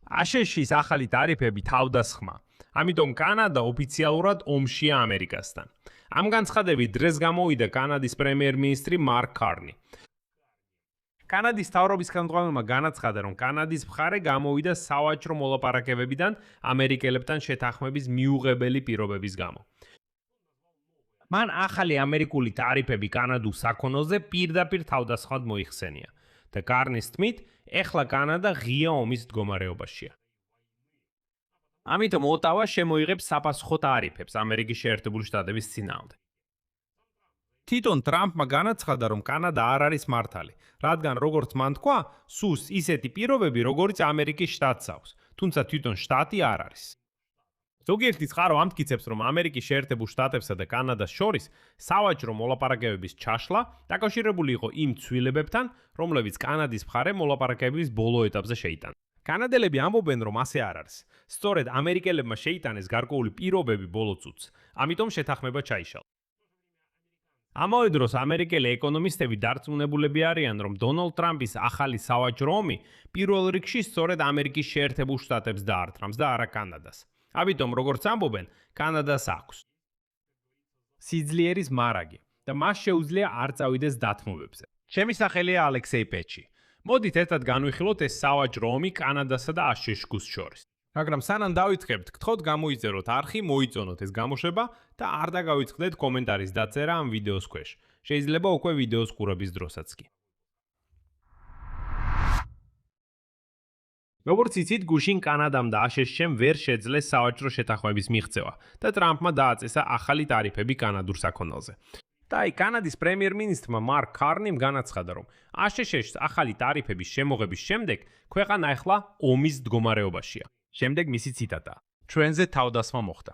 აშშ-ის ახალი ტარიფები თავდასხმა. ამიტომ კანადა ოფიციალურად ომშია ამერიკასთან. ამ განცხადებით დღეს გამოვიდა კანადის პრემიერ-მინისტრი მარკ კარნი. კანადის მთავრობის ხელმძღვანელმა განაცხადა, რომ კანადის მხარე გამოვიდა სავაჭრო მოლაპარაკებებიდან ამერიკელებთან შეთანხმების მიუღებელი პირობების გამო. მან ახალი ამერიკული ტარიფები კანადურ საქონელზე პირდაპირ თავდასხმად მოიხსენია და კარნის თქმით, ეხლა კანადა ღია ომის მდგომარეობაშია. ამიტომ ოტავა შემოიღებს საპასუხო ტარიფებს ამერიკის შეერთებული შტატების წინააღმდეგ. თვითონ ტრამპმა განაცხადა, რომ კანადა არ არის მართალი, რადგან როგორც მან თქვა, სუს ისეთი პირობები, როგორც ამერიკის შტატს აქვს, თუმცა თვითონ შტატი არ არის. ზოგიერთი წყარო ამტკიცებს, რომ ამერიკის შეერთებულ შტატებსა და კანადას შორის სავაჭრო მოლაპარაკებების ჩაშლა დაკავშირებული იყო იმ ცვლილებებთან, რომლებიც კანადის მხარე მოლაპარაკებების ბოლო ეტაპზე შეიტანა. კანადელები ამბობენ, რომ ასე არ არის. სწორედ ამერიკელებმა შეიტანეს გარკვეული პირობები ბოლო წუთს, ამიტომ შეთანხმება ჩაიშალა. ამავე დროს ამერიკელი ეკონომისტები დარწმუნებულები არიან, რომ დონალდ ტრამპის ახალი სავაჭრო ომი პირველ რიგში სწორედ ამერიკის შეერთებულ შტატებს დაარტყამს და არა კანადას. ამიტომ, როგორც ამბობენ, კანადას აქვს სიძლიერის მარაგი და მას შეუძლია არ წავიდეს დათმობებზე. ჩემი სახელია ალექსეი პეჩი. მოდით ერთად განვიხილოთ ეს სავაჭრო ომი კანადასა და აშშ-ს შორის. მაგრამ სანამ დავიწყებთ, გთხოვთ გამოიწეროთ არხი, მოიწონოთ ეს გამოშვება და არ დაგავიწყდეთ კომენტარის დაწერა ამ ვიდეოს ქვეშ. შეიძლება უკვე ვიდეოს ყურების დროსაც კი. როგორც იცით, გუშინ კანადამ და აშშ-მ ვერ შეძლეს სავაჭრო შეთანხმების მიღწევა და ტრამპმა დააწესა ახალი ტარიფები კანადურ საქონელზე. და აი კანადის პრემიერ-მინისტრმა მარკ კარნიმ განაცხადა, რომ აშშ-ს ახალი ტარიფების შემოღების შემდეგ ქვეყანა ახლა ომის მდგომარეობაშია. შემდეგ მისი ციტატა: ჩვენზე თავდასხმა მოხდა.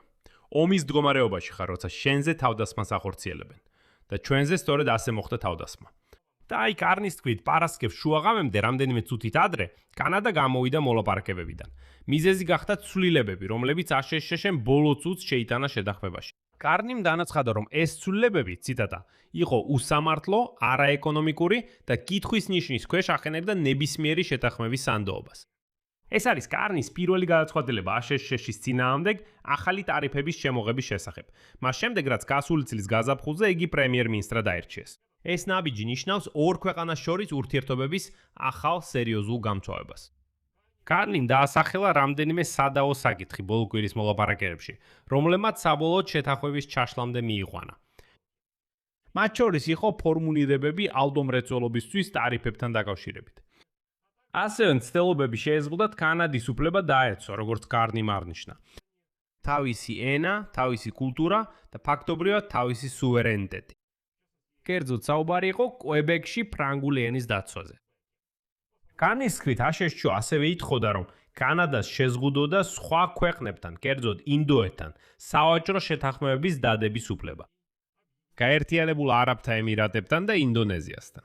ომის მდგომარეობაში ხარ, როცა შენზე თავდასხმას ახორციელებენ და ჩვენზე სწორედ ასე მოხდა თავდასხმა. და აი კარნის თქმით, პარასკევს შუაღამემდე რამდენიმე წუთით ადრე კანადა გამოვიდა მოლაპარაკებებიდან. მიზეზი გახდა ცვლილებები, რომლებიც აშშ-მ ბოლო წუთს შეიტანა შეთანხმებაში. კარნიმ განაცხადა, რომ ეს ცვლილებები, ციტატა, იყო უსამართლო, არაეკონომიკური და კითხვის ნიშნის ქვეშ ახენებდა ნებისმიერი შეთანხმების სანდოობას. ეს არის კარნის პირველი გადაწყვეტილება აშშ-ის წინააღმდეგ ახალი ტარიფების შემოღების შესახებ. მას შემდეგ, რაც გასული წლის გაზაფხულზე იგი პრემიერ-მინისტრად აირჩიეს. ეს ნაბიჯი ნიშნავს ორ ქვეყანას შორის ურთიერთობების ახალ სერიოზულ გამწვავებას. კარნიმ დაასახელა რამდენიმე სადაო საკითხი ბოლო კვირის მოლაპარაკებებში, რომლებმაც საბოლოოდ შეთანხმების ჩაშლამდე მიიყვანა. მათ შორის იყო ფორმულირებები ალდო-მრეწველობისთვის ტარიფებთან დაკავშირებით. ასევე მცდელობები შეეზღუდათ კანადის უფლება დაეცვა, როგორც კარნიმ აღნიშნა, თავისი ენა, თავისი კულტურა და ფაქტობრივად თავისი სუვერენიტეტი. კერძოდ საუბარი იყო კვებეკში ფრანგული ენის დაცვაზე. კარნის თქმით, აშშ ასევე ითხოვდა, რომ კანადას შეზღუდოდა სხვა ქვეყნებთან, კერძოდ ინდოეთთან, სავაჭრო შეთანხმებების დადების უფლება. გაერთიანებულ არაბთა ემირატებთან და ინდონეზიასთან.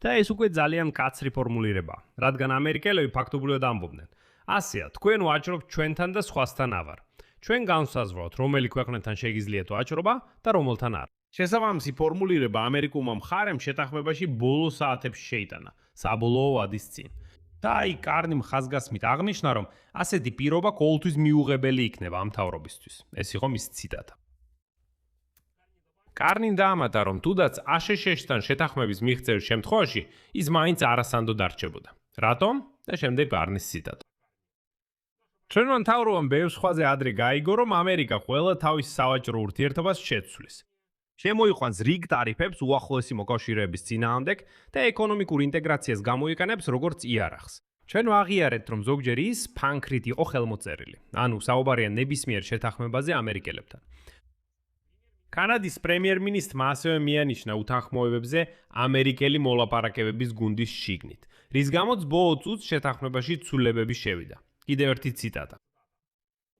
და ეს უკვე ძალიან მკაცრი ფორმულირებაა, რადგან ამერიკელები ფაქტობრივად ამბობდნენ: ასეა, თქვენ ვაჭრობთ ჩვენთან და სხვასთან ავარ. ჩვენ განსაზღვრავთ, რომელი ქვეყნებთან შეგიძლიათ ვაჭრობა და რომელთან არა. შესაბამისი ფორმულირება ამერიკულმა მხარემ შეთანხმებაში ბოლო საათებში შეიტანა, საბოლოო ვადის წინ. და აი კარნიმ ხაზგასმით აღნიშნა, რომ ასეთი პირობა ყოველთვის მიუღებელი იქნება ამ მთავრობისთვის. ეს იყო მისი ციტატა. კარნიმ დაამატა, რომ თუდაც აშშ-სთან შეთანხმების მიღწევის შემთხვევაში ის მაინც არასანდო დარჩებოდა. რატომ? და შემდეგ კარნის ციტატა. ჩვენმა მთავრობამ ბევრ სხვაზე ადრე გაიგო, რომ ამერიკა ყველა თავის სავაჭრო ურთიერთობას შეცვლის. შემოიყვანს რიგ ტარიფებს უახლოესი მოკავშირეების წინააღმდეგ და ეკონომიკურ ინტეგრაციას გამოიყენებს როგორც იარაღს. ჩვენ ვაღიარეთ, რომ ზოგჯერ ის ფანქრით იყო ხელმოწერილი. ანუ საუბარია ნებისმიერ შეთანხმებაზე ამერიკელებთან. კანადის პრემიერ-მინისტრმა ასევე მიანიშნა უთანხმოებებზე ამერიკელი მოლაპარაკებების გუნდის შიგნით, რის გამოც ბოლო წუთს შეთანხმებაში ცვლილებები შევიდა. კიდევ ერთი ციტატა.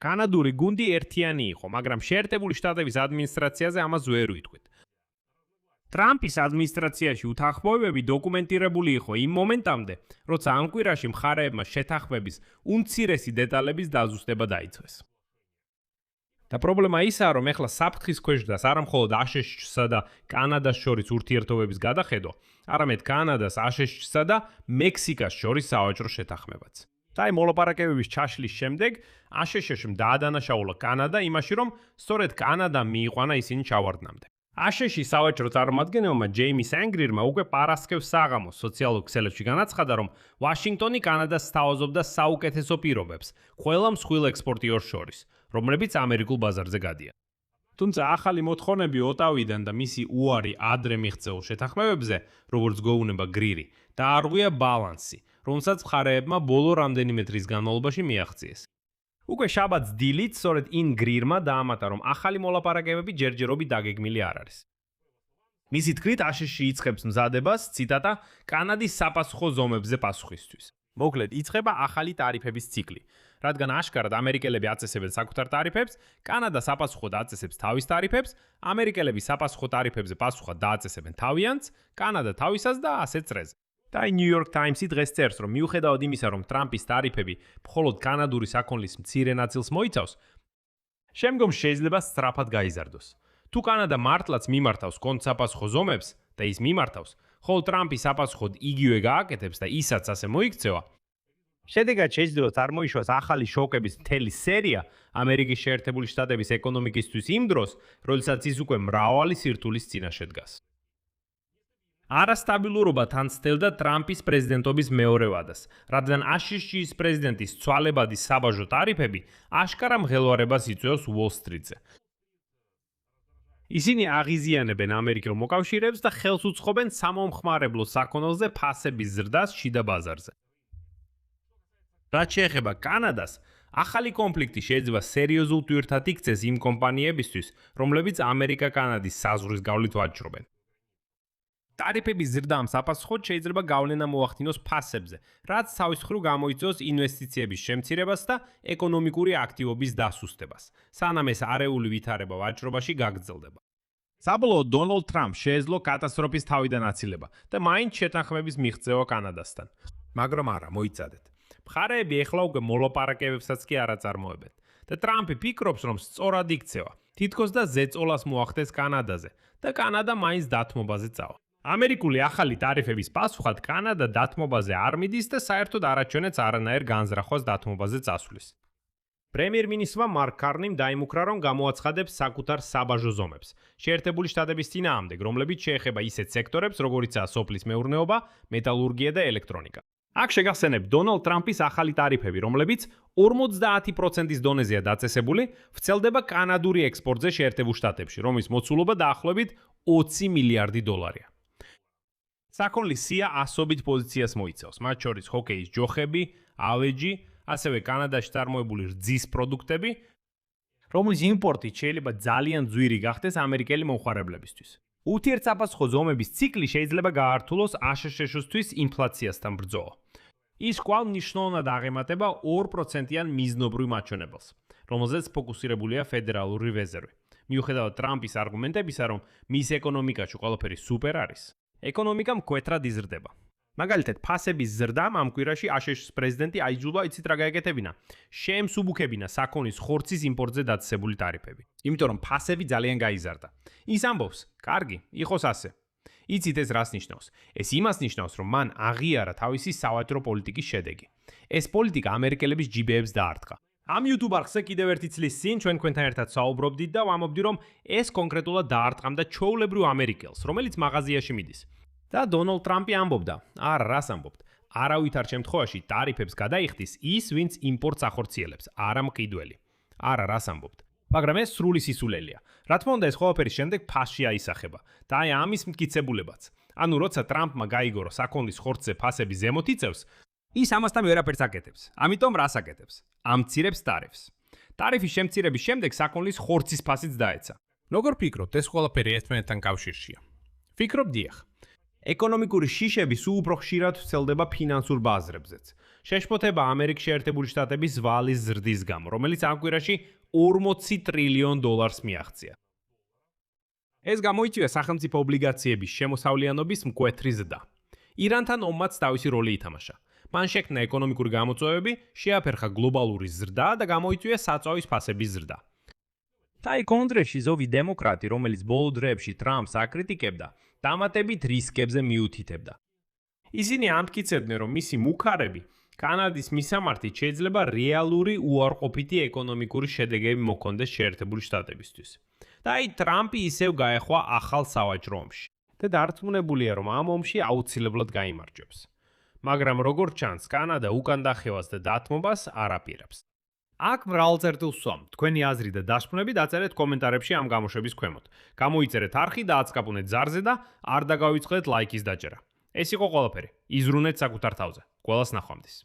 კანადური გუნდი ერთიანი იყო, მაგრამ შეერთებული შტატების ადმინისტრაციაზე ამას ვერ ვიტყვით. ტრამპის ადმინისტრაციაში უთანხმოებები დოკუმენტირებული იყო იმ მომენტამდე, როცა ამ კვირაში მხარეებმა შეთანხმების უმცირესი დეტალების დაზუსტება დაიცვეს. და პრობლემა ისაა, რომ ეხლა საფრთხის ქვეშ დგას არა მხოლოდ აშშ-სა და კანადას შორის ურთიერთობების გადახედვა, არამედ კანადას, აშშ-სა და მექსიკას შორის სავაჭრო შეთანხმებაც. და აი მოლაპარაკებების ჩაშლის შემდეგ აშშ-მ დაადანაშაულა კანადა იმაში, რომ სწორედ კანადამ მიიყვანა ისინი ჩავარდნამდე. აშშ-ის სავაჭრო წარმომადგენელმა ჯეიმი სანგრირმა უკვე პარასკევს საღამოს სოციალურ ქსელებში განაცხადა, რომ ვაშინგტონი კანადას სთავაზობდა საუკეთესო პირობებს ყველა მსხვილ ექსპორტიორს შორის, რომლებიც ამერიკულ ბაზარზე გადიან. თუმცა ახალი მოთხოვნები ოტავიდან და მისი უარი ადრე მიღწეულ შეთანხმებებზე, როგორც გვეუბნება გრირი, დაარღვია ბალანსი, რომელსაც მხარეებმა ბოლო რამდენიმე დღის განმავლობაში მიაღწიეს. უკვე შაბათს დილით სწორედ იმ გრირმა დაამატა, რომ ახალი მოლაპარაკებები ჯერჯერობით დაგეგმილი არ არის. მისი თქმით, აშშ იწყებს მზადებას, ციტატა, კანადის საპასუხო ზომებზე პასუხისთვის. მოკლედ, იწყება ახალი ტარიფების ციკლი, რადგან აშკარად ამერიკელები აწესებენ საკუთარ ტარიფებს, კანადა საპასუხოდ აწესებს თავის ტარიფებს, ამერიკელები საპასუხო ტარიფებზე პასუხად დააწესებენ თავიანთს, კანადა თავისას და ასე წრეზე. და New York Times-ი დღეს წერს, რომ მიუხედავად იმისა, რომ ტრამპის ტარიფები მხოლოდ კანადური საქონლის მცირე ნაწილს მოიცავს, შემდგომ შეიძლება სწრაფად გაიზარდოს. თუ კანადა მართლაც მიმართავს კონტრსაპასუხო ზომებს და ის მიმართავს, ხოლო ტრამპი საპასუხოდ იგივე გააკეთებს და ისაც ასე მოიქცევა, შედეგად შეიძლება წარმოიშვას ახალი შოკების მთელი სერია ამერიკის შეერთებული შტატების ეკონომიკისთვის იმ დროს, როდესაც ის უკვე მრავალი სირთულის წინაშე დგას. არასტაბილურობა თან ცდელდა ტრამპის პრეზიდენტობის მეორე ვადას, რადგან აშშ-ის პრეზიდენტის ცვალებადი საბაჟო ტარიფები აშკარა მღელვარებას იწვევს უოლ-სტრიტზე. ისინი აღიზიანებენ ამერიკელ მოკავშირეებს და ხელს უწყობენ სამომხმარებლო საქონელზე ფასების ზრდას შიდა ბაზარზე. რაც შეეხება კანადას, ახალი კონფლიქტი შეიძლება სერიოზულ ტვირთად იქცეს იმ კომპანიებისთვის, რომლებიც ამერიკა-კანადის საზღვრის გავლით ვაჭრობენ. ტარიფების ზრდამ საპასუხოდ შეიძლება გავლენა მოახდინოს ფასებზე, რაც თავის მხრივ გამოიწვევს ინვესტიციების შემცირებას და ეკონომიკური აქტივობის დასუსტებას, სანამ ეს არეული ვითარება ვაჭრობაში გაგრძელდება. საბოლოოდ დონალდ ტრამპს შეეძლო კატასტროფის თავიდან აცილება და მაინც შეთანხმების მიღწევა კანადასთან. მაგრამ არა, მოიცადეთ. მხარეები ეხლა უკვე მოლაპარაკებებსაც კი არ აწარმოებენ და ტრამპი ფიქრობს, რომ სწორად იქცევა, თითქოს და ზეწოლას მოახდეს კანადაზე და კანადა მაინც დათმობაზე წავა. ამერიკული ახალი ტარიფების პასუხად კანადა დათმობაზე არ მიდის და საერთოდ არაჩვენებს არანაირ განზრახვას დათმობაზე წასვლის. პრემიერ-მინისტრმა მარკ კარნიმ დაიმუქრა, რომ გამოაცხადებს საკუთარ საბაჟო ზომებს შეერთებული შტატების წინააღმდეგ, რომლებიც შეეხება ისეთ სექტორებს, როგორიცაა სოფლის მეურნეობა, მეტალურგია და ელექტრონიკა. აქ შეგახსენებთ დონალდ ტრამპის ახალი ტარიფები, რომლებიც 50%-ის დონეზეა დაწესებული, ვრცელდება კანადური ექსპორტზე შეერთებულ შტატებში, რომლის მოცულობა დაახლოებით 20 მილიარდი დოლარია. საქონლის სია ასობით პოზიციას მოიცავს, მათ შორის ჰოკეის ჯოხები, ავეჯი, ასევე კანადაში წარმოებული რძის პროდუქტები, რომლის იმპორტით შეიძლება ძალიან ძვირი გახდეს ამერიკელი მომხმარებლებისთვის. ურთიერთსაპასუხო ზომების ციკლი შეიძლება გაართულოს აშშ-ისთვის ინფლაციასთან ბრძოლა. ის კვლავ მნიშვნელოვნად აღემატება 2%-იან მიზნობრივ მაჩვენებელს, რომელზეც ფოკუსირებულია ფედერალური რეზერვი. მიუხედავად ტრამპის არგუმენტებისა, რომ მის ეკონომიკაში ყველაფერი სუპერ არის, ეკონომიკა მკვეთრად იზრდება. მაგალითად, ფასების ზრდამ ამ კვირაში აშშ-ის პრეზიდენტი აიძულა, იცით რა გაეკეთებინა? შეემსუბუქებინა საქონლის ხორცის იმპორტზე დაწესებული ტარიფები. იმიტომ რომ ფასები ძალიან გაიზარდა. ის ამბობს, კარგი, იყოს ასე. იცით ეს რას ნიშნავს? ეს იმას ნიშნავს, რომ მან აღიარა თავისი სავაჭრო პოლიტიკის შედეგი. ეს პოლიტიკა ამერიკელების ჯიბეებს დაარტყა. ამ YouTube არხზე კიდევ ერთი წლის წინ ჩვენ თქვენთან ერთად საუბრობდით და ვამბობდი, რომ ეს კონკრეტულად დაარტყამდა ჩვეულებრივ ამერიკელს, რომელიც მაღაზიაში მიდის. და დონალდ ტრამპი ამბობდა, არა, რას ამბობთ? არავითარ შემთხვევაში ტარიფებს გადაიხდის ის, ვინც იმპორტს ახორციელებს, არა მყიდველი. არა, რას ამბობთ? მაგრამ ეს სრული სისულელია. რა თქმა უნდა, ეს ყველაფერი შემდეგ ფასში აისახება და აი ამის მტკიცებულებაც. ანუ როცა ტრამპმა გაიგო, რომ საქონლის ხორცზე ფასები ზემოთ იწევს, ის ამასთან ვერაფერს აკეთებს. ამიტომ რას აკეთებს? ამცირებს ტარიფს. ტარიფის შემცირების შემდეგ საქონლის ხორცის ფასიც დაეცა. როგორ ფიქრობთ, ეს ყველაფერი ერთმანეთთან კავშირშია? ფიქრობ, დიახ. ეკონომიკური შიშები სულ უფრო ხშირად ვრცელდება ფინანსურ ბაზრებზეც. შეშფოთება ამერიკის შეერთებული შტატების ვალის ზრდის გამო, რომელიც ამ კვირაში 40 ტრილიონ დოლარს მიაღწია. ეს გამოიწვია სახელმწიფო ობლიგაციების შემოსავლიანობის მკვეთრი ზრდა. ირანთან ომმაც თავისი როლი ითამაშა. მან შექმნა ეკონომიკური გამოწვევები, შეაფერხა გლობალური ზრდა და გამოიწვია საწვავის ფასების ზრდა. თაი კონგრესში ზოგი დემოკრატი, რომელიც ბოლო დღეებში ტრამპს აკრიტიკებდა, დამატებით რისკებზე მიუთითებდა. ისინი ამტკიცებდნენ, რომ მისი მუქარები კანადის მისამართით შეიძლება რეალური უარყოფითი ეკონომიკური შედეგები მოქონდეს შეერთებული შტატებისთვის. და აი ტრამპი ისევ გაეხვა ახალ სავაჭრო ომში. და დარწმუნებულია, რომ ამ ომში აუცილებლად გაიმარჯვებს. მაგრამ როგორც ჩანს, კანადა უკან დახევას და დათმობას არ აპირებს. აქ მრავალწერტილს ვსვამ. თქვენი აზრი და დასკვნები დაწერეთ კომენტარებში ამ გამოშვების ქვემოთ. გამოიწერეთ არხი და აცკაპუნეთ ზარზე და არ დაგავიწყდეთ ლაიქის დაჭერა. ეს იყო ყველაფერი. იზრუნეთ საკუთარ თავზე. ყველას ნახვამდის.